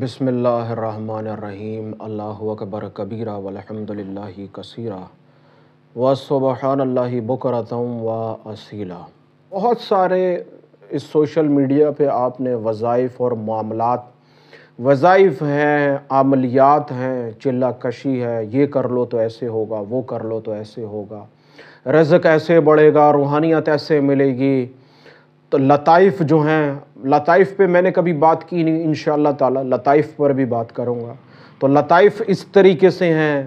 بسم اللہ الرحمن الرحیم۔ اللہ اکبر کبیرہ والحمدللہ کثیرہ وسبحان اللہ بکرۃ و اصیلا۔ بہت سارے اس سوشل میڈیا پہ آپ نے وظائف اور معاملات، وظائف ہیں، عملیات ہیں، چلہ کشی ہے، یہ کر لو تو ایسے ہوگا، وہ کر لو تو ایسے ہوگا، رزق ایسے بڑھے گا، روحانیت ایسے ملے گی۔ تو لطائف جو ہیں، لطائف پہ میں نے کبھی بات کی نہیں، انشاءاللہ تعالی لطائف پر بھی بات کروں گا۔ تو لطائف اس طریقے سے ہیں،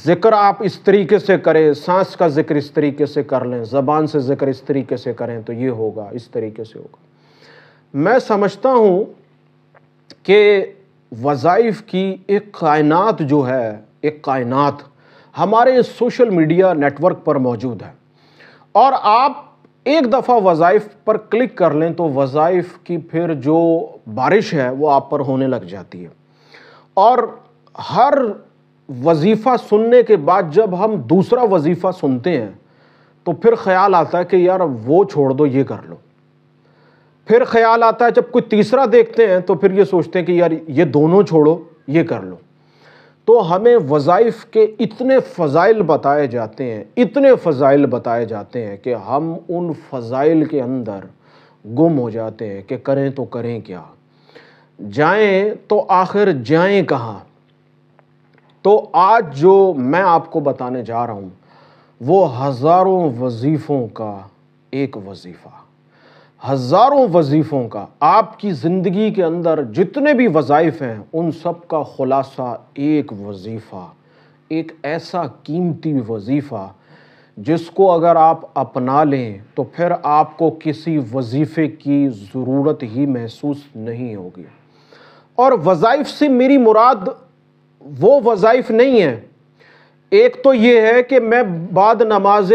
ذکر آپ اس طریقے سے کریں، سانس کا ذکر اس طریقے سے کر لیں، زبان سے ذکر اس طریقے سے کریں تو یہ ہوگا، اس طریقے سے ہوگا۔ میں سمجھتا ہوں کہ وظائف کی ایک کائنات جو ہے، ایک کائنات ہمارے سوشل میڈیا نیٹ ورک پر موجود ہے، اور آپ ایک دفعہ وظائف پر کلک کر لیں تو وظائف کی پھر جو بارش ہے وہ آپ پر ہونے لگ جاتی ہے۔ اور ہر وظیفہ سننے کے بعد جب ہم دوسرا وظیفہ سنتے ہیں تو پھر خیال آتا ہے کہ یار وہ چھوڑ دو، یہ کر لو۔ پھر خیال آتا ہے جب کوئی تیسرا دیکھتے ہیں تو پھر یہ سوچتے ہیں کہ یار یہ دونوں چھوڑو، یہ کر لو۔ تو ہمیں وظائف کے اتنے فضائل بتائے جاتے ہیں، اتنے فضائل بتائے جاتے ہیں کہ ہم ان فضائل کے اندر گم ہو جاتے ہیں کہ کریں تو کریں کیا، جائیں تو آخر جائیں کہاں۔ تو آج جو میں آپ کو بتانے جا رہا ہوں وہ ہزاروں وظیفوں کا ایک وظیفہ، ہزاروں وظیفوں کا، آپ کی زندگی کے اندر جتنے بھی وظائف ہیں ان سب کا خلاصہ ایک وظیفہ، ایک ایسا قیمتی وظیفہ جس کو اگر آپ اپنا لیں تو پھر آپ کو کسی وظیفے کی ضرورت ہی محسوس نہیں ہوگی۔ اور وظائف سے میری مراد وہ وظائف نہیں ہے، ایک تو یہ ہے کہ میں بعد نماز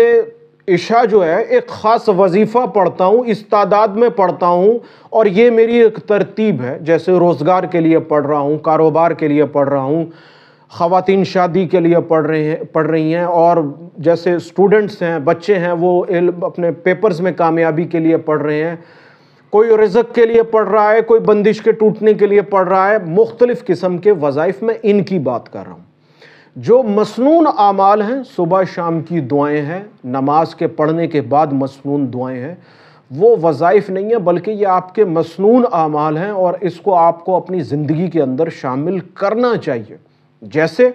عشاء جو ہے ایک خاص وظیفہ پڑھتا ہوں، اس تعداد میں پڑھتا ہوں، اور یہ میری ایک ترتیب ہے، جیسے روزگار کے لیے پڑھ رہا ہوں، کاروبار کے لیے پڑھ رہا ہوں، خواتین شادی کے لیے پڑھ رہی ہیں، اور جیسے اسٹوڈنٹس ہیں، بچے ہیں، وہ اپنے پیپرز میں کامیابی کے لیے پڑھ رہے ہیں، کوئی رزق کے لیے پڑھ رہا ہے، کوئی بندش کے ٹوٹنے کے لیے پڑھ رہا ہے۔ مختلف قسم کے وظائف میں ان کی بات کر رہا ہوں۔ جو مسنون اعمال ہیں، صبح شام کی دعائیں ہیں، نماز کے پڑھنے کے بعد مسنون دعائیں ہیں، وہ وظائف نہیں ہیں بلکہ یہ آپ کے مسنون اعمال ہیں، اور اس کو آپ کو اپنی زندگی کے اندر شامل کرنا چاہیے۔ جیسے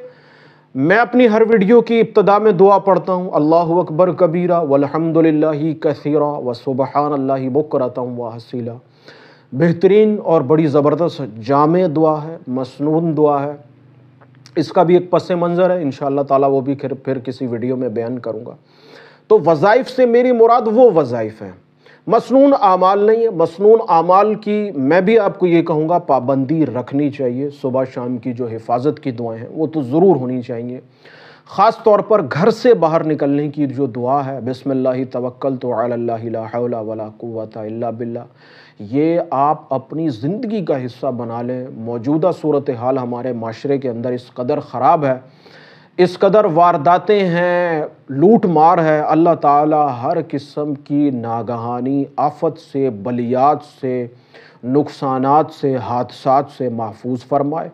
میں اپنی ہر ویڈیو کی ابتدا میں دعا پڑھتا ہوں، اللہ اکبر کبیرہ والحمدللہ کثیرہ وسبحان اللہ بکرۃ و اصیلا۔ بہترین اور بڑی زبردست جامع دعا ہے، مسنون دعا ہے۔ اس کا بھی ایک پس منظر ہے، انشاءاللہ تعالیٰ وہ بھی پھر کسی ویڈیو میں بیان کروں گا۔ تو وظائف سے میری مراد وہ وظائف ہیں، مسنون اعمال نہیں ہے۔ مسنون اعمال کی میں بھی آپ کو یہ کہوں گا پابندی رکھنی چاہیے، صبح شام کی جو حفاظت کی دعائیں ہیں وہ تو ضرور ہونی چاہیے۔ خاص طور پر گھر سے باہر نکلنے کی جو دعا ہے، بسم اللہ توکلت علی اللہ لا حول ولا قوۃ الا باللہ، یہ آپ اپنی زندگی کا حصہ بنا لیں۔ موجودہ صورتحال ہمارے معاشرے کے اندر اس قدر خراب ہے، اس قدر وارداتیں ہیں، لوٹ مار ہے، اللہ تعالیٰ ہر قسم کی ناگہانی آفت سے، بلیات سے، نقصانات سے، حادثات سے محفوظ فرمائے۔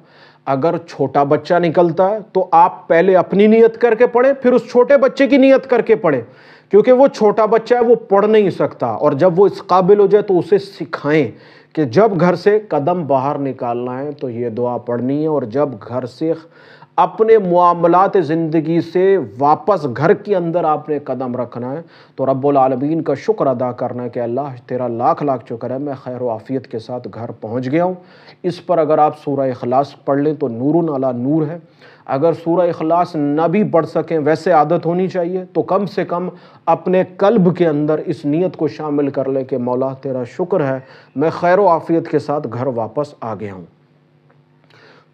اگر چھوٹا بچہ نکلتا ہے تو آپ پہلے اپنی نیت کر کے پڑھیں، پھر اس چھوٹے بچے کی نیت کر کے پڑھیں، کیونکہ وہ چھوٹا بچہ ہے، وہ پڑھ نہیں سکتا، اور جب وہ اس قابل ہو جائے تو اسے سکھائیں کہ جب گھر سے قدم باہر نکالنا ہے تو یہ دعا پڑھنی ہے، اور جب گھر سے اپنے معاملات زندگی سے واپس گھر کے اندر آپ نے قدم رکھنا ہے تو رب العالمین کا شکر ادا کرنا ہے کہ اللہ تیرا لاکھ لاکھ شکر ہے، میں خیر و عافیت کے ساتھ گھر پہنچ گیا ہوں۔ اس پر اگر آپ سورہ اخلاص پڑھ لیں تو نور علی نور ہے۔ اگر سورہ اخلاص نہ بھی پڑھ سکیں، ویسے عادت ہونی چاہیے، تو کم سے کم اپنے قلب کے اندر اس نیت کو شامل کر لیں کہ مولا تیرا شکر ہے، میں خیر و عافیت کے ساتھ گھر واپس آ گیا ہوں۔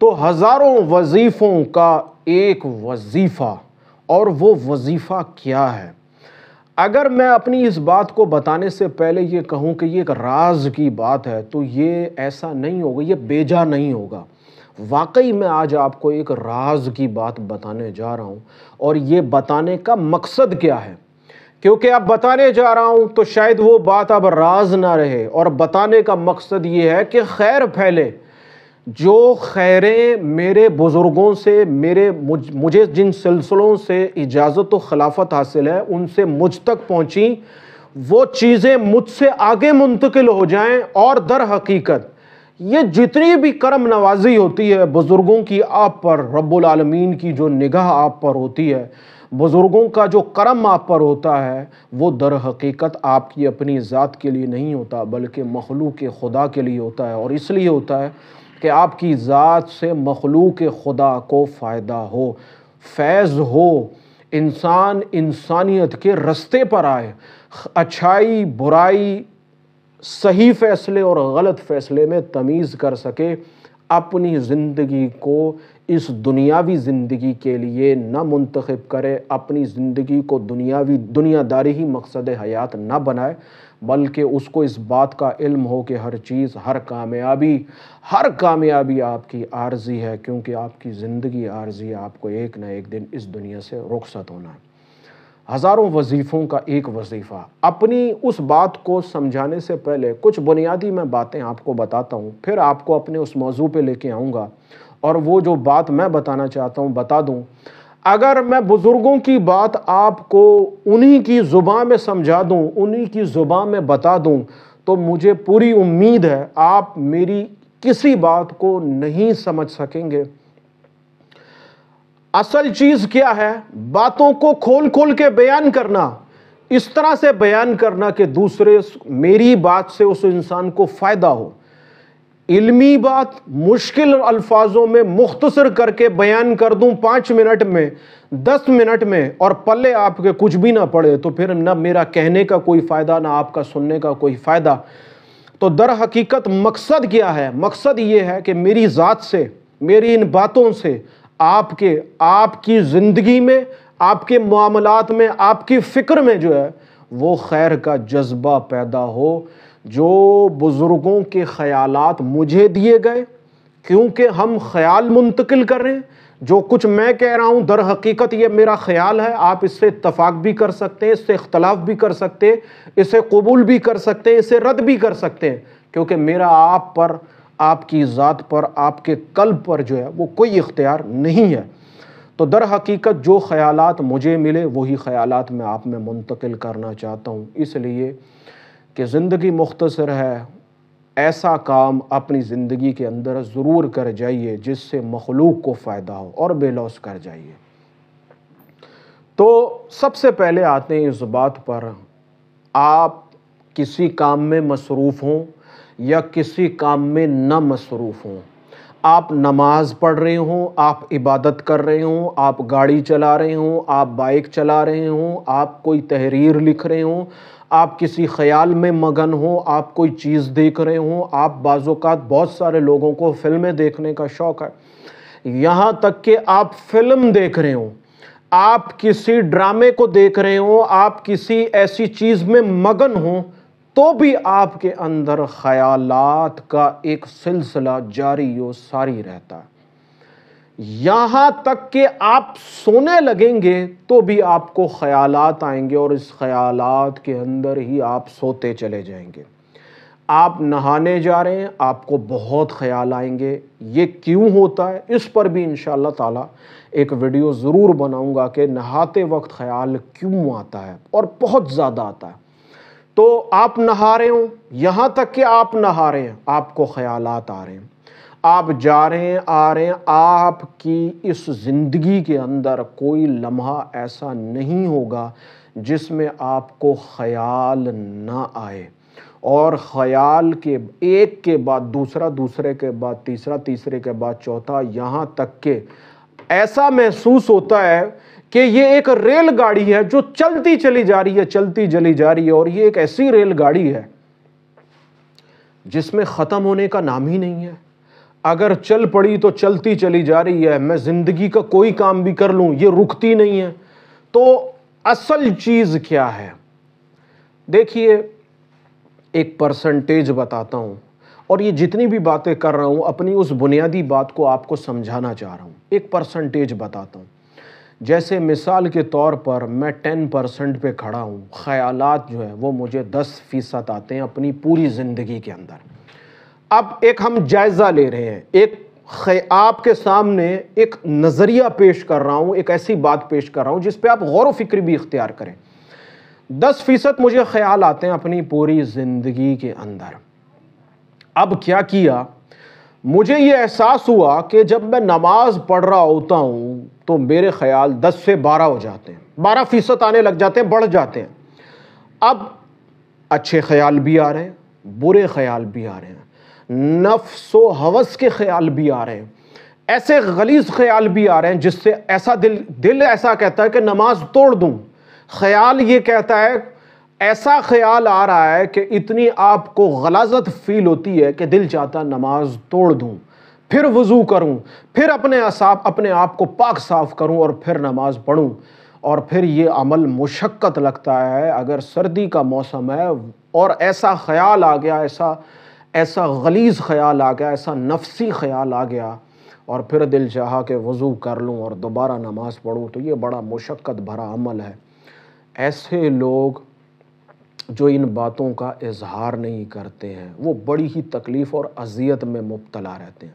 تو ہزاروں وظیفوں کا ایک وظیفہ، اور وہ وظیفہ کیا ہے؟ اگر میں اپنی اس بات کو بتانے سے پہلے یہ کہوں کہ یہ ایک راز کی بات ہے تو یہ ایسا نہیں ہوگا، یہ بیجا نہیں ہوگا۔ واقعی میں آج آپ کو ایک راز کی بات بتانے جا رہا ہوں، اور یہ بتانے کا مقصد کیا ہے؟ کیونکہ اب بتانے جا رہا ہوں تو شاید وہ بات اب راز نہ رہے، اور بتانے کا مقصد یہ ہے کہ خیر پھیلے۔ جو خیریں میرے بزرگوں سے مجھے جن سلسلوں سے اجازت و خلافت حاصل ہے ان سے مجھ تک پہنچیں، وہ چیزیں مجھ سے آگے منتقل ہو جائیں، اور در حقیقت یہ جتنی بھی کرم نوازی ہوتی ہے بزرگوں کی آپ پر، رب العالمین کی جو نگاہ آپ پر ہوتی ہے، بزرگوں کا جو کرم آپ پر ہوتا ہے، وہ در حقیقت آپ کی اپنی ذات کے لیے نہیں ہوتا بلکہ مخلوق خدا کے لیے ہوتا ہے، اور اس لیے ہوتا ہے کہ آپ کی ذات سے مخلوق خدا کو فائدہ ہو، فیض ہو، انسان انسانیت کے رستے پر آئے، اچھائی برائی، صحیح فیصلے اور غلط فیصلے میں تمیز کر سکے، اپنی زندگی کو اس دنیاوی زندگی کے لیے نہ منتخب کرے، اپنی زندگی کو دنیا داری ہی مقصد حیات نہ بنائے، بلکہ اس کو اس بات کا علم ہو کہ ہر چیز، ہر کامیابی آپ کی عارضی ہے، کیونکہ آپ کی زندگی عارضی ہے، آپ کو ایک نہ ایک دن اس دنیا سے رخصت ہونا ہے۔ ہزاروں وظیفوں کا ایک وظیفہ، اپنی اس بات کو سمجھانے سے پہلے کچھ بنیادی میں باتیں آپ کو بتاتا ہوں، پھر آپ کو اپنے اس موضوع پہ لے کے آؤں گا، اور وہ جو بات میں بتانا چاہتا ہوں بتا دوں۔ اگر میں بزرگوں کی بات آپ کو انہی کی زبان میں سمجھا دوں، انہی کی زبان میں بتا دوں، تو مجھے پوری امید ہے آپ میری کسی بات کو نہیں سمجھ سکیں گے۔ اصل چیز کیا ہے؟ باتوں کو کھول کھول کے بیان کرنا، اس طرح سے بیان کرنا کہ دوسرے میری بات سے اس انسان کو فائدہ ہو۔ علمی بات مشکل الفاظوں میں مختصر کر کے بیان کر دوں 5 منٹ میں، 10 منٹ میں، اور پلے آپ کے کچھ بھی نہ پڑے، تو پھر نہ میرا کہنے کا کوئی فائدہ، نہ آپ کا سننے کا کوئی فائدہ۔ تو در حقیقت مقصد کیا ہے؟ مقصد یہ ہے کہ میری ذات سے، میری ان باتوں سے آپ کی زندگی میں، آپ کے معاملات میں، آپ کی فکر میں جو ہے وہ خیر کا جذبہ پیدا ہو۔ جو بزرگوں کے خیالات مجھے دیے گئے، کیونکہ ہم خیال منتقل کر رہے ہیں، جو کچھ میں کہہ رہا ہوں در حقیقت یہ میرا خیال ہے، آپ اس سے اتفاق بھی کر سکتے ہیں، اس سے اختلاف بھی کر سکتے ہیں، اسے قبول بھی کر سکتے ہیں، اسے رد بھی کر سکتے ہیں، کیونکہ میرا آپ پر، آپ کی ذات پر، آپ کے قلب پر جو ہے وہ کوئی اختیار نہیں ہے۔ تو در حقیقت جو خیالات مجھے ملے وہی خیالات میں آپ میں منتقل کرنا چاہتا ہوں، اس لیے کہ زندگی مختصر ہے، ایسا کام اپنی زندگی کے اندر ضرور کر جائیے جس سے مخلوق کو فائدہ ہو، اور بے لوث کر جائیے۔ تو سب سے پہلے آتے ہیں اس بات پر، آپ کسی کام میں مصروف ہوں یا کسی کام میں نہ مصروف ہوں، آپ نماز پڑھ رہے ہوں، آپ عبادت کر رہے ہوں، آپ گاڑی چلا رہے ہوں، آپ بائک چلا رہے ہوں، آپ کوئی تحریر لکھ رہے ہوں، آپ کسی خیال میں مگن ہوں، آپ کوئی چیز دیکھ رہے ہوں، آپ بعض اوقات، بہت سارے لوگوں کو فلمیں دیکھنے کا شوق ہے، یہاں تک کہ آپ فلم دیکھ رہے ہوں، آپ کسی ڈرامے کو دیکھ رہے ہوں، آپ کسی ایسی چیز میں مگن ہوں، تو بھی آپ کے اندر خیالات کا ایک سلسلہ جاری و ساری رہتا ہے۔ یہاں تک کہ آپ سونے لگیں گے تو بھی آپ کو خیالات آئیں گے، اور اس خیالات کے اندر ہی آپ سوتے چلے جائیں گے۔ آپ نہانے جا رہے ہیں، آپ کو بہت خیال آئیں گے، یہ کیوں ہوتا ہے؟ اس پر بھی انشاءاللہ تعالی ایک ویڈیو ضرور بناؤں گا کہ نہاتے وقت خیال کیوں آتا ہے، اور بہت زیادہ آتا ہے۔ تو آپ نہا رہے ہوں، یہاں تک کہ آپ نہا رہے ہیں آپ کو خیالات آ رہے ہیں، آپ جا رہے ہیں، آ رہے ہیں، آپ کی اس زندگی کے اندر کوئی لمحہ ایسا نہیں ہوگا جس میں آپ کو خیال نہ آئے، اور خیال کے ایک کے بعد دوسرا، دوسرے کے بعد تیسرا، تیسرے کے بعد چوتھا، یہاں تک کہ ایسا محسوس ہوتا ہے کہ یہ ایک ریل گاڑی ہے جو چلتی چلی جا رہی ہے، چلتی چلی جا رہی ہے، اور یہ ایک ایسی ریل گاڑی ہے جس میں ختم ہونے کا نام ہی نہیں ہے۔ اگر چل پڑی تو چلتی چلی جا رہی ہے، میں زندگی کا کوئی کام بھی کر لوں یہ رکتی نہیں ہے۔ تو اصل چیز کیا ہے؟ دیکھیے، ایک پرسنٹیج بتاتا ہوں، اور یہ جتنی بھی باتیں کر رہا ہوں اپنی اس بنیادی بات کو آپ کو سمجھانا چاہ رہا ہوں، ایک پرسنٹیج بتاتا ہوں۔ جیسے مثال کے طور پر میں 10% پہ کھڑا ہوں، خیالات جو ہے وہ مجھے 10% آتے ہیں اپنی پوری زندگی کے اندر۔ اب ایک ہم جائزہ لے رہے ہیں، ایک آپ کے سامنے ایک نظریہ پیش کر رہا ہوں، ایک ایسی بات پیش کر رہا ہوں جس پہ آپ غور و فکر بھی اختیار کریں۔ 10% مجھے خیال آتے ہیں اپنی پوری زندگی کے اندر۔ اب کیا کیا، مجھے یہ احساس ہوا کہ جب میں نماز پڑھ رہا ہوتا ہوں تو میرے خیال 10 سے 12 ہو جاتے ہیں، 12% آنے لگ جاتے ہیں، بڑھ جاتے ہیں۔ اب اچھے خیال بھی آ رہے ہیں، برے خیال بھی آ رہے ہیں، نفس و ہوس کے خیال بھی آ رہے ہیں، ایسے غلیظ خیال بھی آ رہے ہیں جس سے ایسا دل ایسا کہتا ہے کہ نماز توڑ دوں، خیال یہ کہتا ہے، ایسا خیال آ رہا ہے کہ اتنی آپ کو غلاظت فیل ہوتی ہے کہ دل چاہتا نماز توڑ دوں، پھر وضو کروں، پھر اپنے آپ کو پاک صاف کروں اور پھر نماز پڑھوں۔ اور پھر یہ عمل مشقت لگتا ہے اگر سردی کا موسم ہے اور ایسا خیال آ گیا، ایسا غلیظ خیال آ گیا، ایسا نفسی خیال آ گیا، اور پھر دل چاہا کہ وضو کر لوں اور دوبارہ نماز پڑھوں، تو یہ بڑا مشقت بھرا عمل ہے۔ ایسے لوگ جو ان باتوں کا اظہار نہیں کرتے ہیں وہ بڑی ہی تکلیف اور اذیت میں مبتلا رہتے ہیں۔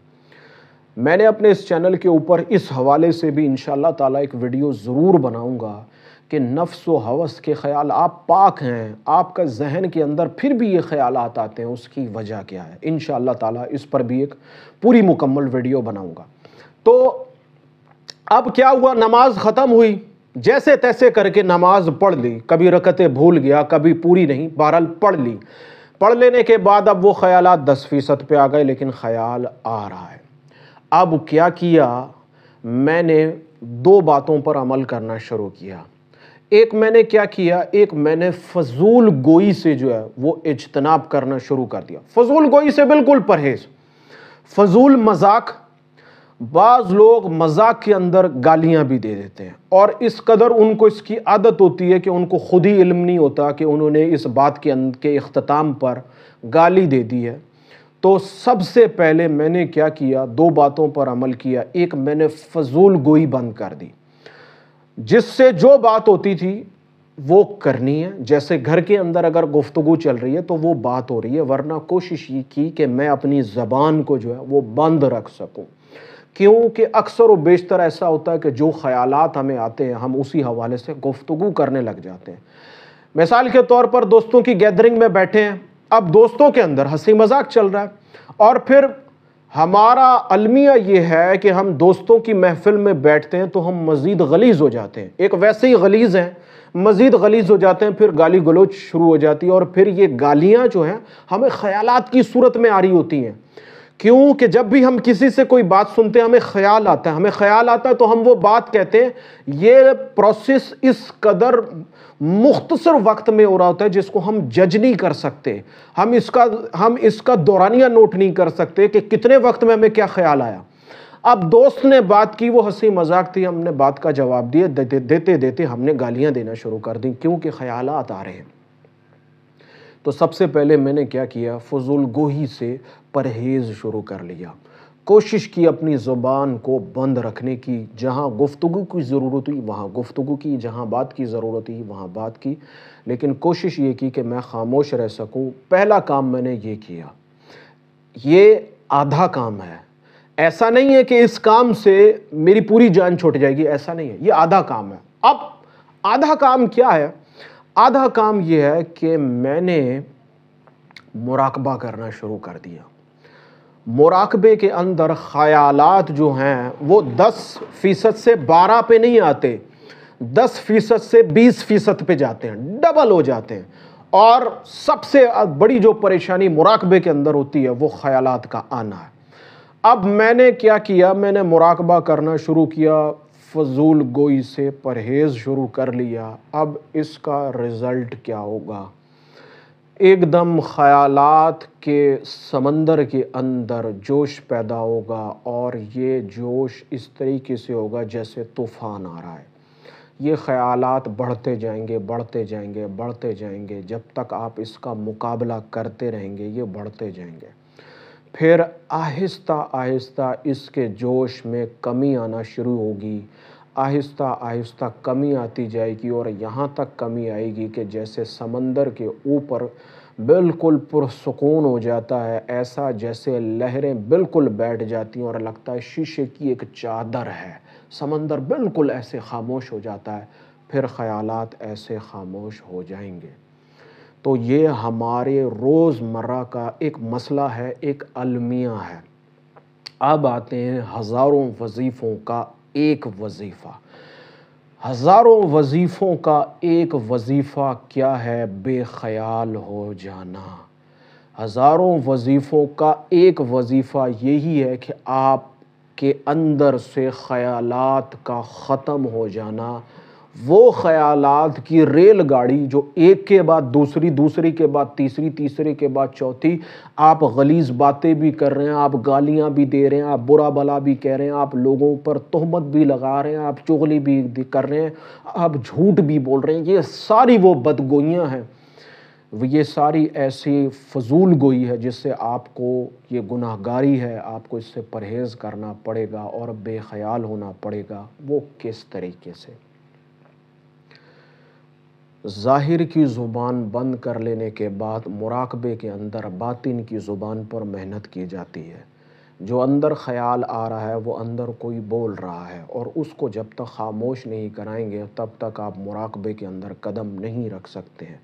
میں نے اپنے اس چینل کے اوپر اس حوالے سے بھی انشاءاللہ تعالیٰ ایک ویڈیو ضرور بناؤں گا کہ نفس و ہوس کے خیال، آپ پاک ہیں، آپ کا ذہن کے اندر پھر بھی یہ خیالات آتے ہیں، اس کی وجہ کیا ہے۔ انشاءاللہ تعالیٰ اس پر بھی ایک پوری مکمل ویڈیو بناؤں گا۔ تو اب کیا ہوا، نماز ختم ہوئی، جیسے تیسے کر کے نماز پڑھ لی، کبھی رکعتیں بھول گیا، کبھی پوری نہیں، بہرحال پڑھ لی۔ پڑھ لینے کے بعد اب وہ خیالات 10% پہ آ گئے، لیکن خیال آ رہا ہے۔ اب کیا کیا، میں نے 2 باتوں پر عمل کرنا شروع کیا۔ ایک میں نے کیا کیا، ایک میں نے فضول گوئی سے جو ہے وہ اجتناب کرنا شروع کر دیا۔ فضول گوئی سے بالکل پرہیز، فضول مذاق۔ بعض لوگ مذاق کے اندر گالیاں بھی دے دیتے ہیں، اور اس قدر ان کو اس کی عادت ہوتی ہے کہ ان کو خود ہی علم نہیں ہوتا کہ انہوں نے اس بات کے اختتام پر گالی دے دی ہے۔ تو سب سے پہلے میں نے کیا کیا، 2 باتوں پر عمل کیا۔ ایک، میں نے فضول گوئی بند کر دی، جس سے جو بات ہوتی تھی وہ کرنی ہے، جیسے گھر کے اندر اگر گفتگو چل رہی ہے تو وہ بات ہو رہی ہے، ورنہ کوشش یہ کی کہ میں اپنی زبان کو جو ہے وہ بند رکھ سکوں، کیونکہ اکثر و بیشتر ایسا ہوتا ہے کہ جو خیالات ہمیں آتے ہیں ہم اسی حوالے سے گفتگو کرنے لگ جاتے ہیں۔ مثال کے طور پر دوستوں کی گیدرنگ میں بیٹھے ہیں، اب دوستوں کے اندر ہنسی مذاق چل رہا ہے، اور پھر ہمارا المیہ یہ ہے کہ ہم دوستوں کی محفل میں بیٹھتے ہیں تو ہم مزید غلیظ ہو جاتے ہیں، ایک ویسے ہی غلیظ ہیں، مزید غلیظ ہو جاتے ہیں، پھر گالی گلوچ شروع ہو جاتی ہے، اور پھر یہ گالیاں جو ہیں ہمیں خیالات کی صورت میں آ رہی ہوتی ہیں۔ کیوں کہ جب بھی ہم کسی سے کوئی بات سنتے ہیں ہمیں خیال آتا ہے تو ہم وہ بات کہتے ہیں۔ یہ پروسیس اس قدر مختصر وقت میں ہو رہا ہوتا ہے جس کو ہم جج نہیں کر سکتے، ہم اس کا دورانیہ نوٹ نہیں کر سکتے کہ کتنے وقت میں ہمیں کیا خیال آیا۔ اب دوست نے بات کی، وہ ہنسی مذاق تھی، ہم نے بات کا جواب دیا، دیتے دیتے ہم نے گالیاں دینا شروع کر دیں، کیونکہ خیالات آ رہے ہیں۔ تو سب سے پہلے میں نے کیا کیا، فضول گوئی سے پرہیز شروع کر لیا، کوشش کی اپنی زبان کو بند رکھنے کی، جہاں گفتگو کی ضرورت ہوئی وہاں گفتگو کی، جہاں بات کی ضرورت ہوئی وہاں بات کی، لیکن کوشش یہ کی کہ میں خاموش رہ سکوں۔ پہلا کام میں نے یہ کیا، یہ آدھا کام ہے، ایسا نہیں ہے کہ اس کام سے میری پوری جان چھوٹ جائے گی، ایسا نہیں ہے، یہ آدھا کام ہے۔ اب آدھا کام کیا ہے؟ آدھا کام یہ ہے کہ میں نے مراقبہ کرنا شروع کر دیا۔ مراقبے کے اندر خیالات جو ہیں وہ 10% سے 12 پہ نہیں آتے، 10% سے 20% پہ جاتے ہیں، ڈبل ہو جاتے ہیں۔ اور سب سے بڑی جو پریشانی مراقبے کے اندر ہوتی ہے وہ خیالات کا آنا ہے۔ اب میں نے کیا کیا، میں نے مراقبہ کرنا شروع کیا، فضول گوئی سے پرہیز شروع کر لیا۔ اب اس کا رزلٹ کیا ہوگا؟ ایک دم خیالات کے سمندر کے اندر جوش پیدا ہوگا، اور یہ جوش اس طریقے سے ہوگا جیسے طوفان آ رہا ہے۔ یہ خیالات بڑھتے جائیں گے، بڑھتے جائیں گے، بڑھتے جائیں گے، جب تک آپ اس کا مقابلہ کرتے رہیں گے یہ بڑھتے جائیں گے۔ پھر آہستہ آہستہ اس کے جوش میں کمی آنا شروع ہوگی، آہستہ آہستہ کمی آتی جائے گی، اور یہاں تک کمی آئے گی کہ جیسے سمندر کے اوپر بالکل پرسکون ہو جاتا ہے، ایسا جیسے لہریں بالکل بیٹھ جاتی ہیں اور لگتا ہے شیشے کی ایک چادر ہے، سمندر بالکل ایسے خاموش ہو جاتا ہے، پھر خیالات ایسے خاموش ہو جائیں گے۔ تو یہ ہمارے روزمرہ کا ایک مسئلہ ہے، ایک المیہ ہے۔ اب آتے ہیں ہزاروں وظیفوں کا ایک وظیفہ۔ ہزاروں وظیفوں کا ایک وظیفہ کیا ہے؟ بے خیال ہو جانا۔ ہزاروں وظیفوں کا ایک وظیفہ یہی ہے کہ آپ کے اندر سے خیالات کا ختم ہو جانا، وہ خیالات کی ریل گاڑی جو ایک کے بعد دوسری، دوسری کے بعد تیسری، تیسری کے بعد چوتھی، آپ غلیظ باتیں بھی کر رہے ہیں، آپ گالیاں بھی دے رہے ہیں، آپ برا بلا بھی کہہ رہے ہیں، آپ لوگوں پر تہمت بھی لگا رہے ہیں، آپ چغلی بھی کر رہے ہیں، آپ جھوٹ بھی بول رہے ہیں، یہ ساری وہ بدگوئیاں ہیں، یہ ساری ایسی فضول گوئی ہے جس سے آپ کو، یہ گناہ گاری ہے، آپ کو اس سے پرہیز کرنا پڑے گا اور بے خیال ہونا پڑے گا۔ وہ کس طریقے سے؟ ظاہر کی زبان بند کر لینے کے بعد مراقبے کے اندر باطن کی زبان پر محنت کی جاتی ہے۔ جو اندر خیال آ رہا ہے وہ اندر کوئی بول رہا ہے، اور اس کو جب تک خاموش نہیں کرائیں گے تب تک آپ مراقبے کے اندر قدم نہیں رکھ سکتے ہیں،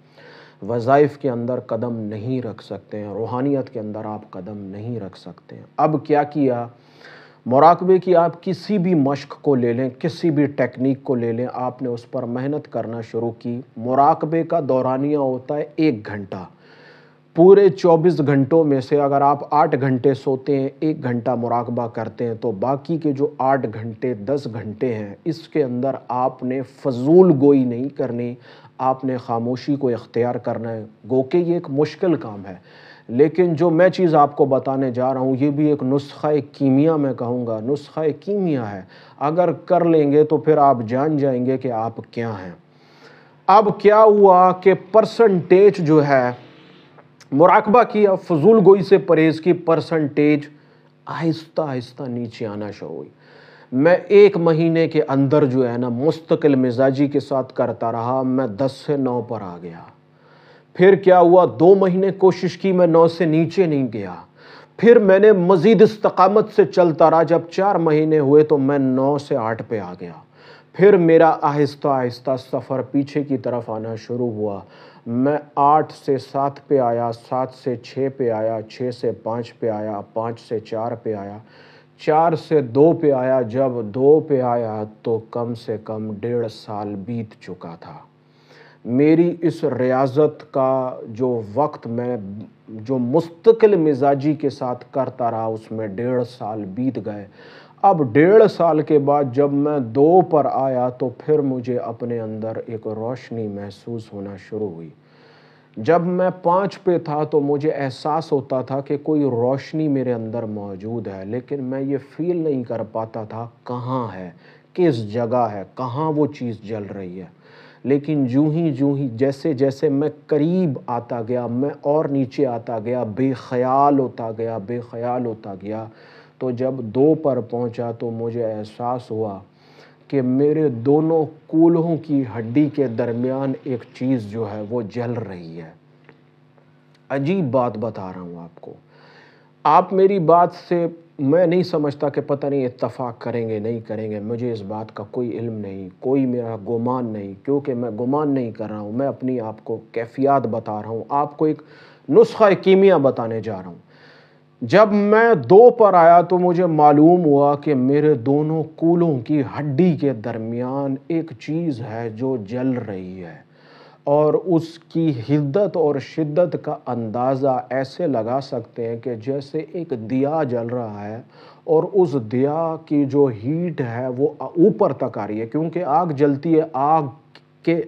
وظائف کے اندر قدم نہیں رکھ سکتے ہیں، روحانیت کے اندر آپ قدم نہیں رکھ سکتے ہیں۔ اب کیا کیا؟ مراقبے کی آپ کسی بھی مشق کو لے لیں، کسی بھی ٹیکنیک کو لے لیں، آپ نے اس پر محنت کرنا شروع کی۔ مراقبے کا دورانیہ ہوتا ہے 1 گھنٹہ۔ پورے 24 گھنٹوں میں سے اگر آپ 8 گھنٹے سوتے ہیں، 1 گھنٹہ مراقبہ کرتے ہیں، تو باقی کے جو 8 گھنٹے 10 گھنٹے ہیں، اس کے اندر آپ نے فضول گوئی نہیں کرنی، آپ نے خاموشی کو اختیار کرنا ہے۔ گو کہ یہ ایک مشکل کام ہے، لیکن جو میں چیز آپ کو بتانے جا رہا ہوں یہ بھی ایک نسخہ کیمیا، میں کہوں گا نسخہ کیمیا ہے۔ اگر کر لیں گے تو پھر آپ جان جائیں گے کہ آپ کیا ہیں۔ اب کیا ہوا کہ پرسنٹیج جو ہے مراقبہ کیا، فضول گوئی سے پرہیز کی، پرسنٹیج آہستہ آہستہ نیچے آنا شروع ہوئی۔ میں 1 مہینے کے اندر جو ہے نا مستقل مزاجی کے ساتھ کرتا رہا، میں 10 سے 9 پر آ گیا۔ پھر کیا ہوا؟ 2 مہینے کوشش کی، میں 9 سے نیچے نہیں گیا۔ پھر میں نے مزید استقامت سے چلتا رہا، جب 4 مہینے ہوئے تو میں 9 سے 8 پہ آ گیا۔ پھر میرا آہستہ آہستہ سفر پیچھے کی طرف آنا شروع ہوا۔ میں 8 سے 7 پہ آیا، 7 سے 6 پہ آیا، 6 سے 5 پہ آیا، 5 سے 4 پہ آیا، 4 سے 2 پہ آیا۔ جب 2 پہ آیا تو کم سے کم 1.5 سال بیت چکا تھا۔ میری اس ریاضت کا جو وقت میں جو مستقل مزاجی کے ساتھ کرتا رہا، اس میں 1.5 سال بیت گئے۔ اب 1.5 سال کے بعد جب میں 2 پر آیا تو پھر مجھے اپنے اندر ایک روشنی محسوس ہونا شروع ہوئی۔ جب میں 5 پہ تھا تو مجھے احساس ہوتا تھا کہ کوئی روشنی میرے اندر موجود ہے، لیکن میں یہ فیل نہیں کر پاتا تھا کہاں ہے، کس جگہ ہے، کہاں وہ چیز جل رہی ہے۔ لیکن جو ہی جیسے جیسے میں قریب آتا گیا، میں اور نیچے آتا گیا، بے خیال ہوتا گیا، بے خیال ہوتا گیا، تو جب 2 پر پہنچا تو مجھے احساس ہوا کہ میرے دونوں کولہوں کی ہڈی کے درمیان ایک چیز جو ہے وہ جل رہی ہے۔ عجیب بات بتا رہا ہوں آپ کو، آپ میری بات سے میں نہیں سمجھتا کہ پتہ نہیں اتفاق کریں گے نہیں کریں گے، مجھے اس بات کا کوئی علم نہیں، کوئی میرا گمان نہیں، کیونکہ میں گمان نہیں کر رہا ہوں، میں اپنی آپ کو کیفیات بتا رہا ہوں، آپ کو ایک نسخہ کیمیا بتانے جا رہا ہوں۔ جب میں 2 پر آیا تو مجھے معلوم ہوا کہ میرے دونوں کولوں کی ہڈی کے درمیان ایک چیز ہے جو جل رہی ہے، اور اس کی حدت اور شدت کا اندازہ ایسے لگا سکتے ہیں کہ جیسے ایک دیا جل رہا ہے، اور اس دیا کی جو ہیٹ ہے وہ اوپر تک آ رہی ہے، کیونکہ آگ جلتی ہے، آگ کے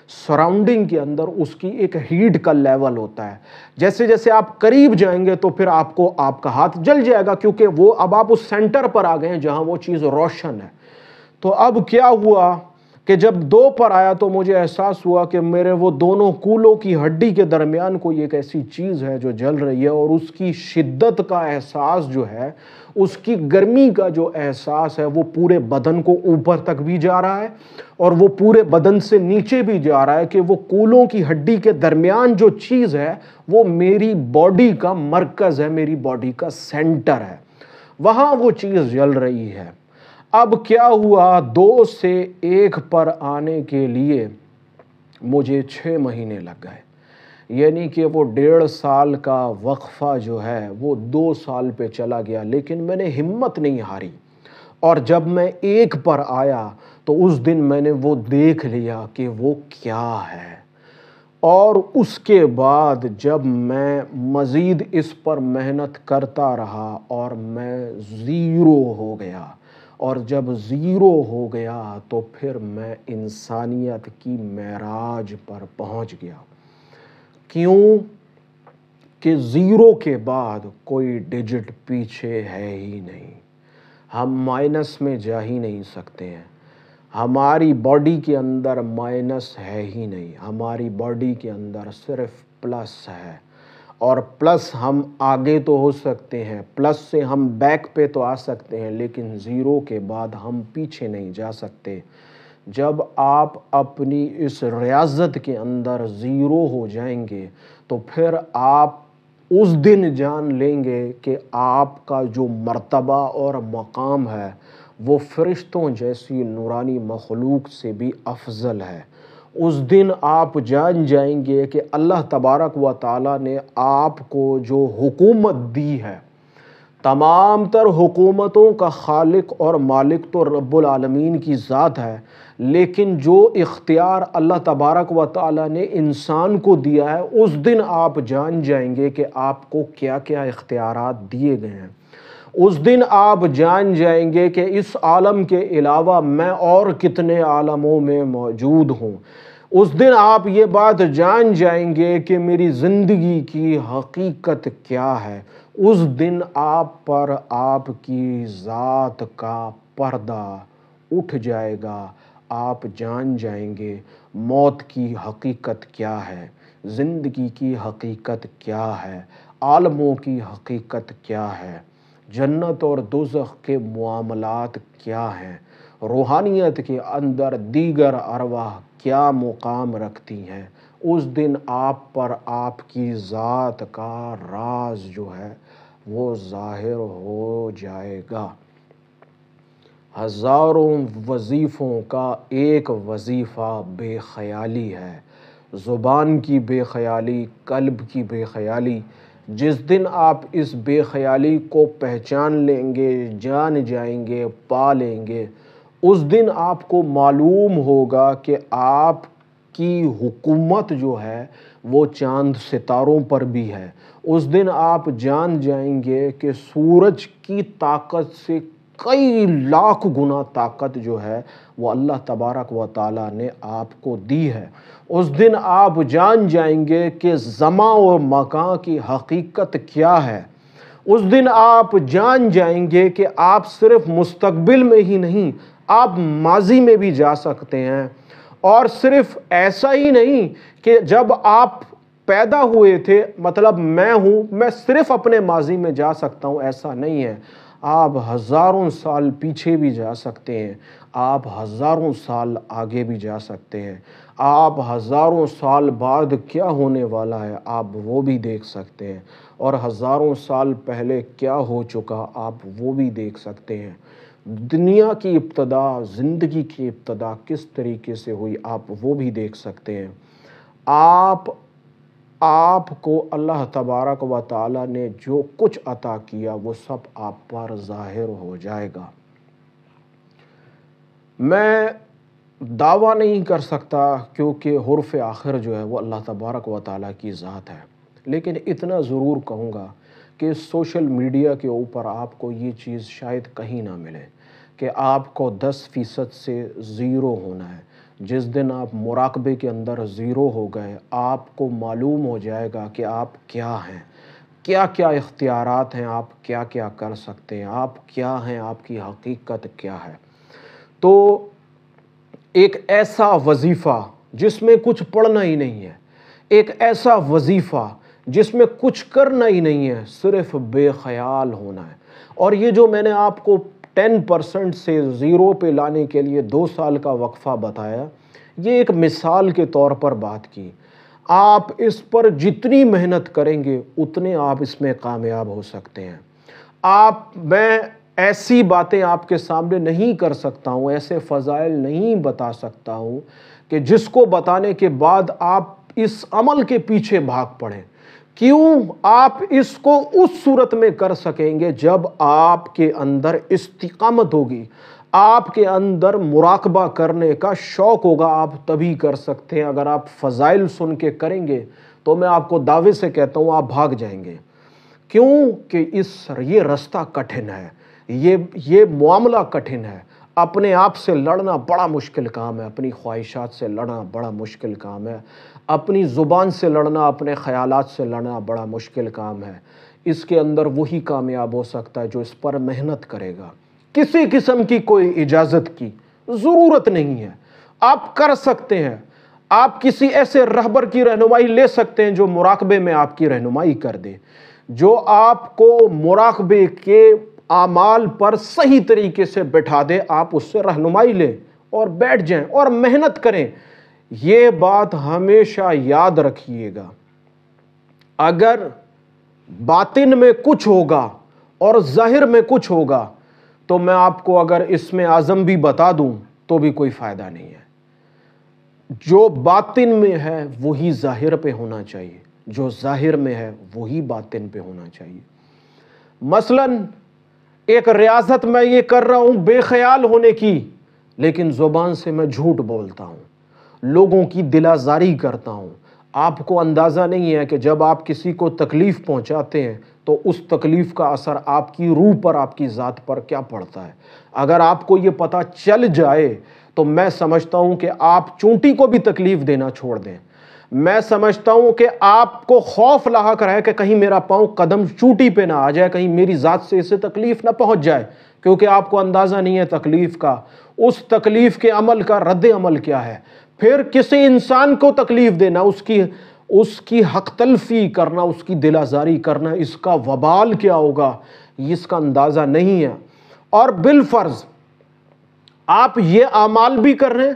سراؤنڈنگ کے اندر اس کی ایک ہیٹ کا لیول ہوتا ہے۔ جیسے جیسے آپ قریب جائیں گے تو پھر آپ کو آپ کا ہاتھ جل جائے گا، کیونکہ وہ اب آپ اس سینٹر پر آ گئے ہیں جہاں وہ چیز روشن ہے۔ تو اب کیا ہوا کہ جب 2 پر آیا تو مجھے احساس ہوا کہ میرے وہ دونوں کولوں کی ہڈی کے درمیان کوئی ایک ایسی چیز ہے جو جل رہی ہے، اور اس کی شدت کا احساس جو ہے، اس کی گرمی کا جو احساس ہے وہ پورے بدن کو اوپر تک بھی جا رہا ہے اور وہ پورے بدن سے نیچے بھی جا رہا ہے، کہ وہ کولوں کی ہڈی کے درمیان جو چیز ہے وہ میری باڈی کا مرکز ہے، میری باڈی کا سینٹر ہے، وہاں وہ چیز جل رہی ہے۔ اب کیا ہوا، 2 سے 1 پر آنے کے لیے مجھے 6 مہینے لگ گئے، یعنی کہ وہ 1.5 سال کا وقفہ جو ہے وہ 2 سال پہ چلا گیا، لیکن میں نے ہمت نہیں ہاری، اور جب میں 1 پر آیا تو اس دن میں نے وہ دیکھ لیا کہ وہ کیا ہے، اور اس کے بعد جب میں مزید اس پر محنت کرتا رہا اور میں 0 ہو گیا، اور جب 0 ہو گیا تو پھر میں انسانیت کی معراج پر پہنچ گیا۔ کیوں کہ 0 کے بعد کوئی ڈیجٹ پیچھے ہے ہی نہیں، ہم مائنس میں جا ہی نہیں سکتے ہیں، ہماری باڈی کے اندر مائنس ہے ہی نہیں، ہماری باڈی کے اندر صرف پلس ہے، اور پلس ہم آگے تو ہو سکتے ہیں، پلس سے ہم بیک پہ تو آ سکتے ہیں، لیکن 0 کے بعد ہم پیچھے نہیں جا سکتے۔ جب آپ اپنی اس ریاضت کے اندر 0 ہو جائیں گے تو پھر آپ اس دن جان لیں گے کہ آپ کا جو مرتبہ اور مقام ہے وہ فرشتوں جیسی نورانی مخلوق سے بھی افضل ہے۔ اس دن آپ جان جائیں گے کہ اللہ تبارک و تعالیٰ نے آپ کو جو حکومت دی ہے، تمام تر حکومتوں کا خالق اور مالک تو رب العالمین کی ذات ہے، لیکن جو اختیار اللہ تبارک و تعالیٰ نے انسان کو دیا ہے، اس دن آپ جان جائیں گے کہ آپ کو کیا کیا اختیارات دیے گئے ہیں۔ اس دن آپ جان جائیں گے کہ اس عالم کے علاوہ میں اور کتنے عالموں میں موجود ہوں۔ اس دن آپ یہ بات جان جائیں گے کہ میری زندگی کی حقیقت کیا ہے۔ اس دن آپ پر آپ کی ذات کا پردہ اٹھ جائے گا، آپ جان جائیں گے موت کی حقیقت کیا ہے، زندگی کی حقیقت کیا ہے، عالموں کی حقیقت کیا ہے، جنت اور دوزخ کے معاملات کیا ہیں، روحانیت کے اندر دیگر ارواح کیا مقام رکھتی ہیں۔ اس دن آپ پر آپ کی ذات کا راز جو ہے وہ ظاہر ہو جائے گا۔ ہزاروں وظیفوں کا ایک وظیفہ بے خیالی ہے، زبان کی بے خیالی، قلب کی بے خیالی۔ جس دن آپ اس بے خیالی کو پہچان لیں گے، جان جائیں گے، پا لیں گے، اس دن آپ کو معلوم ہوگا کہ آپ کی حکومت جو ہے وہ چاند ستاروں پر بھی ہے۔ اس دن آپ جان جائیں گے کہ سورج کی طاقت سے کئی لاکھ گنا طاقت جو ہے وہ اللہ تبارک و تعالیٰ نے آپ کو دی ہے۔ اس دن آپ جان جائیں گے کہ زمان اور مکان کی حقیقت کیا ہے۔ اس دن آپ جان جائیں گے کہ آپ صرف مستقبل میں ہی نہیں، آپ ماضی میں بھی جا سکتے ہیں، اور صرف ایسا ہی نہیں کہ جب آپ پیدا ہوئے تھے، مطلب میں ہوں، میں صرف اپنے ماضی میں جا سکتا ہوں، ایسا نہیں ہے۔ آپ ہزاروں سال پیچھے بھی جا سکتے ہیں، آپ ہزاروں سال آگے بھی جا سکتے ہیں، آپ ہزاروں سال بعد کیا ہونے والا ہے آپ وہ بھی دیکھ سکتے ہیں، اور ہزاروں سال پہلے کیا ہو چکا آپ وہ بھی دیکھ سکتے ہیں۔ دنیا کی ابتدا، زندگی کی ابتدا کس طریقے سے ہوئی آپ وہ بھی دیکھ سکتے ہیں۔ آپ کو اللہ تبارک و تعالیٰ نے جو کچھ عطا کیا وہ سب آپ پر ظاہر ہو جائے گا۔ میں دعویٰ نہیں کر سکتا کیونکہ حرف آخر جو ہے وہ اللہ تبارک و تعالیٰ کی ذات ہے، لیکن اتنا ضرور کہوں گا کہ سوشل میڈیا کے اوپر آپ کو یہ چیز شاید کہیں نہ ملے کہ آپ کو 10% سے 0 ہونا ہے۔ جس دن آپ مراقبے کے اندر 0 ہو گئے، آپ کو معلوم ہو جائے گا کہ آپ کیا ہیں، کیا کیا اختیارات ہیں، آپ کیا کیا کر سکتے ہیں، آپ کیا ہیں، آپ کی حقیقت کیا ہے۔ تو ایک ایسا وظیفہ جس میں کچھ پڑھنا ہی نہیں ہے، ایک ایسا وظیفہ جس میں کچھ کرنا ہی نہیں ہے، صرف بے خیال ہونا ہے۔ اور یہ جو میں نے آپ کو 10% سے 0 پہ لانے کے لیے 2 سال کا وقفہ بتایا، یہ ایک مثال کے طور پر بات کی۔ آپ اس پر جتنی محنت کریں گے اتنے آپ اس میں کامیاب ہو سکتے ہیں۔ میں ایسی باتیں آپ کے سامنے نہیں کر سکتا ہوں، ایسے فضائل نہیں بتا سکتا ہوں کہ جس کو بتانے کے بعد آپ اس عمل کے پیچھے بھاگ پڑیں۔ کیوں؟ آپ اس کو اس صورت میں کر سکیں گے جب آپ کے اندر استقامت ہوگی، آپ کے اندر مراقبہ کرنے کا شوق ہوگا، آپ تبھی کر سکتے ہیں۔ اگر آپ فضائل سن کے کریں گے تو میں آپ کو دعوے سے کہتا ہوں آپ بھاگ جائیں گے۔ کیوں کہ یہ رستہ کٹھن ہے، یہ معاملہ کٹھن ہے۔ اپنے آپ سے لڑنا بڑا مشکل کام ہے، اپنی خواہشات سے لڑنا بڑا مشکل کام ہے، اپنی زبان سے لڑنا، اپنے خیالات سے لڑنا بڑا مشکل کام ہے۔ اس کے اندر وہی کامیاب ہو سکتا ہے جو اس پر محنت کرے گا۔ کسی قسم کی کوئی اجازت کی ضرورت نہیں ہے، آپ کر سکتے ہیں۔ آپ کسی ایسے رہبر کی رہنمائی لے سکتے ہیں جو مراقبے میں آپ کی رہنمائی کر دے، جو آپ کو مراقبے کے اعمال پر صحیح طریقے سے بٹھا دے۔ آپ اس سے رہنمائی لیں اور بیٹھ جائیں اور محنت کریں۔ یہ بات ہمیشہ یاد رکھیے گا، اگر باطن میں کچھ ہوگا اور ظاہر میں کچھ ہوگا تو میں آپ کو اگر اس میں اعظم بھی بتا دوں تو بھی کوئی فائدہ نہیں ہے۔ جو باطن میں ہے وہی ظاہر پہ ہونا چاہیے، جو ظاہر میں ہے وہی باطن پہ ہونا چاہیے۔ مثلاً ایک ریاضت میں یہ کر رہا ہوں بے خیال ہونے کی، لیکن زبان سے میں جھوٹ بولتا ہوں، لوگوں کی دل آزاری کرتا ہوں۔ آپ کو اندازہ نہیں ہے کہ جب آپ کسی کو تکلیف پہنچاتے ہیں تو اس تکلیف کا اثر آپ کی روح پر، آپ کی ذات پر کیا پڑتا ہے۔ اگر آپ کو یہ پتہ چل جائے تو میں سمجھتا ہوں کہ آپ چونٹی کو بھی تکلیف دینا چھوڑ دیں۔ میں سمجھتا ہوں کہ آپ کو خوف لاحق رہے کہ کہیں میرا پاؤں قدم چوٹی پہ نہ آ جائے، کہیں میری ذات سے اسے تکلیف نہ پہنچ جائے، کیونکہ آپ کو اندازہ نہیں ہے تکلیف کا، اس تکلیف کے عمل کا رد عمل کیا ہے۔ پھر کسی انسان کو تکلیف دینا، اس کی حق تلفی کرنا، اس کی دل آزاری کرنا، اس کا وبال کیا ہوگا اس کا اندازہ نہیں ہے۔ اور بالفرض آپ یہ اعمال بھی کر رہے ہیں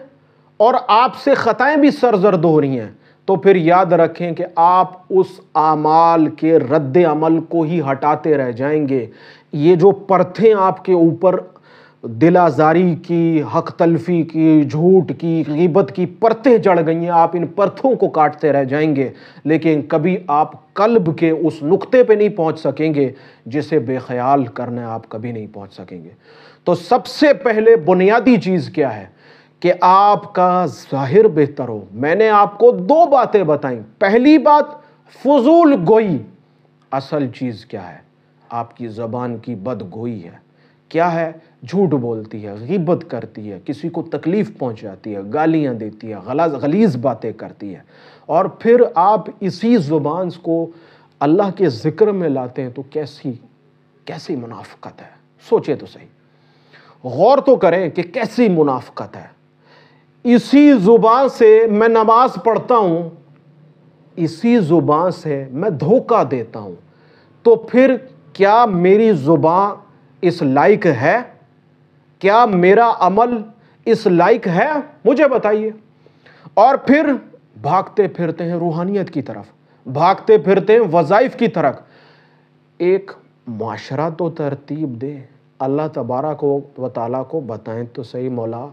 اور آپ سے خطائیں بھی سرزد ہو رہی ہیں، تو پھر یاد رکھیں کہ آپ اس اعمال کے رد عمل کو ہی ہٹاتے رہ جائیں گے۔ یہ جو پرتیں آپ کے اوپر دل آزاری کی، حق تلفی کی، جھوٹ کی، غیبت کی پرتیں چڑھ گئی ہیں، آپ ان پرتوں کو کاٹتے رہ جائیں گے، لیکن کبھی آپ قلب کے اس نقطے پہ نہیں پہنچ سکیں گے جسے بے خیال کرنا ہے، آپ کبھی نہیں پہنچ سکیں گے۔ تو سب سے پہلے بنیادی چیز کیا ہے کہ آپ کا ظاہر بہتر ہو۔ میں نے آپ کو 2 باتیں بتائیں۔ پہلی بات فضول گوئی، اصل چیز کیا ہے؟ آپ کی زبان کی بدگوئی ہے۔ کیا ہے؟ جھوٹ بولتی ہے، غیبت کرتی ہے، کسی کو تکلیف پہنچاتی ہے، گالیاں دیتی ہے، غلیظ باتیں کرتی ہے، اور پھر آپ اسی زبان کو اللہ کے ذکر میں لاتے ہیں تو کیسی منافقت ہے۔ سوچے تو صحیح، غور تو کریں کہ کیسی منافقت ہے۔ اسی زبان سے میں نماز پڑھتا ہوں، اسی زبان سے میں دھوکہ دیتا ہوں، تو پھر کیا میری زبان اس لائق ہے؟ کیا میرا عمل اس لائق ہے؟ مجھے بتائیے۔ اور پھر بھاگتے پھرتے ہیں روحانیت کی طرف، بھاگتے پھرتے ہیں وظائف کی طرف۔ ایک معاشرہ تو ترتیب دے، اللہ تبارک و تعالیٰ کو بتائیں تو صحیح، مولا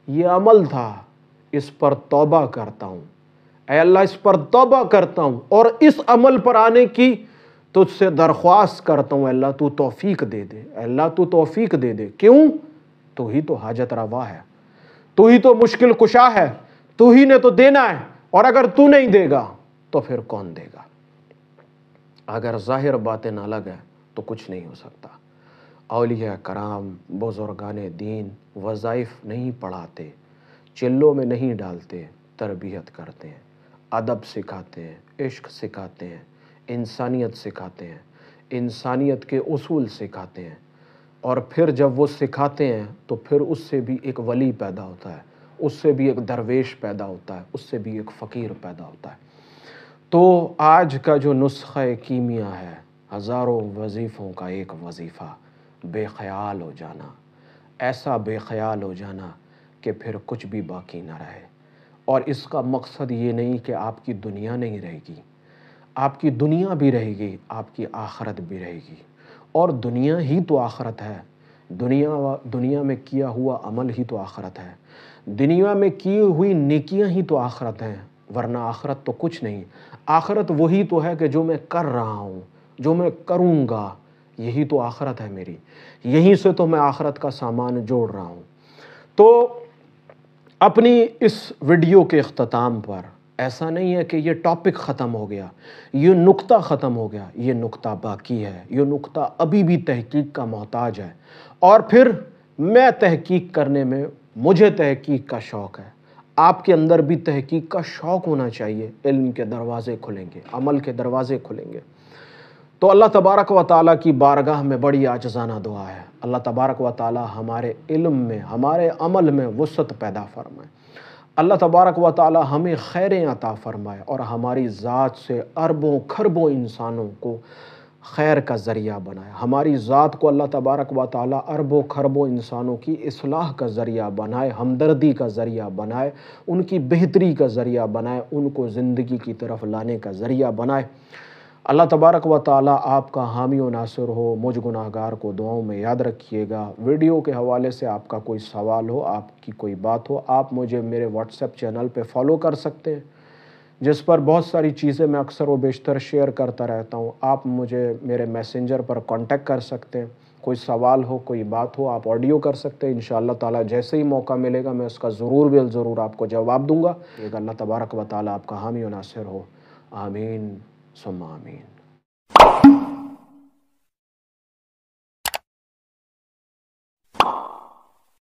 یہ عمل تھا، اس پر توبہ کرتا ہوں، اے اللہ اس پر توبہ کرتا ہوں اور اس عمل پر آنے کی تجھ سے درخواست کرتا ہوں، اللہ تو توفیق دے دے، اللہ تو توفیق دے دے۔ کیوں؟ تو ہی تو حاجت روا ہے، تو ہی تو مشکل کشا ہے، تو ہی نے تو دینا ہے، اور اگر تو نہیں دے گا تو پھر کون دے گا؟ اگر ظاہر باطن الگ ہے تو کچھ نہیں ہو سکتا۔ اولیاء کرام، بزرگان دین وظائف نہیں پڑھاتے، چلوں میں نہیں ڈالتے، تربیت کرتے ہیں، ادب سکھاتے ہیں، عشق سکھاتے ہیں، انسانیت سکھاتے ہیں، انسانیت کے اصول سکھاتے ہیں، اور پھر جب وہ سکھاتے ہیں تو پھر اس سے بھی ایک ولی پیدا ہوتا ہے، اس سے بھی ایک درویش پیدا ہوتا ہے، اس سے بھی ایک فقیر پیدا ہوتا ہے۔ تو آج کا جو نسخہ کیمیا ہے، ہزاروں وظیفوں کا ایک وظیفہ، بے خیال ہو جانا، ایسا بے خیال ہو جانا کہ پھر کچھ بھی باقی نہ رہے۔ اور اس کا مقصد یہ نہیں کہ آپ کی دنیا نہیں رہے گی، آپ کی دنیا بھی رہے گی، آپ کی آخرت بھی رہے گی، اور دنیا ہی تو آخرت ہے۔ دنیا میں کیا ہوا عمل ہی تو آخرت ہے، دنیا میں کی ہوئی نیکیاں ہی تو آخرت ہیں، ورنہ آخرت تو کچھ نہیں۔ آخرت وہی تو ہے کہ جو میں کر رہا ہوں، جو میں کروں گا، یہی تو آخرت ہے میری، یہیں سے تو میں آخرت کا سامان جوڑ رہا ہوں۔ تو اپنی اس ویڈیو کے اختتام پر ایسا نہیں ہے کہ یہ ٹاپک ختم ہو گیا، یہ نقطہ ختم ہو گیا، یہ نقطہ باقی ہے، یہ نقطہ ابھی بھی تحقیق کا محتاج ہے۔ اور پھر میں تحقیق کرنے میں، مجھے تحقیق کا شوق ہے، آپ کے اندر بھی تحقیق کا شوق ہونا چاہیے، علم کے دروازے کھلیں گے، عمل کے دروازے کھلیں گے۔ تو اللہ تبارک و تعالیٰ کی بارگاہ میں بڑی عاجزانہ دعا ہے، اللہ تبارک و تعالیٰ ہمارے علم میں، ہمارے عمل میں وسعت پیدا فرمائے، اللہ تبارک و تعالیٰ ہمیں خیریں عطا فرمائے، اور ہماری ذات سے اربوں کھربوں انسانوں کو خیر کا ذریعہ بنائے، ہماری ذات کو اللہ تبارک و تعالیٰ اربوں کھربوں انسانوں کی اصلاح کا ذریعہ بنائے، ہمدردی کا ذریعہ بنائے، ان کی بہتری کا ذریعہ بنائے، ان کو زندگی کی طرف لانے کا ذریعہ بنائے۔ اللہ تبارک و تعالیٰ آپ کا حامی و ناصر ہو۔ مجھ گناہگار کو دعاؤں میں یاد رکھیے گا۔ ویڈیو کے حوالے سے آپ کا کوئی سوال ہو، آپ کی کوئی بات ہو، آپ مجھے میرے واٹس ایپ چینل پہ فالو کر سکتے ہیں، جس پر بہت ساری چیزیں میں اکثر و بیشتر شیئر کرتا رہتا ہوں۔ آپ مجھے میرے میسنجر پر کانٹیکٹ کر سکتے ہیں، کوئی سوال ہو، کوئی بات ہو، آپ آڈیو کر سکتے ہیں۔ انشاءاللہ تعالیٰ جیسے ہی موقع ملے گا میں اس کا ضرور آپ کو جواب دوں گا۔ اللہ تبارک و تعالیٰ آپ کا حامی و ناصر ہو۔ آمین ثم آمین۔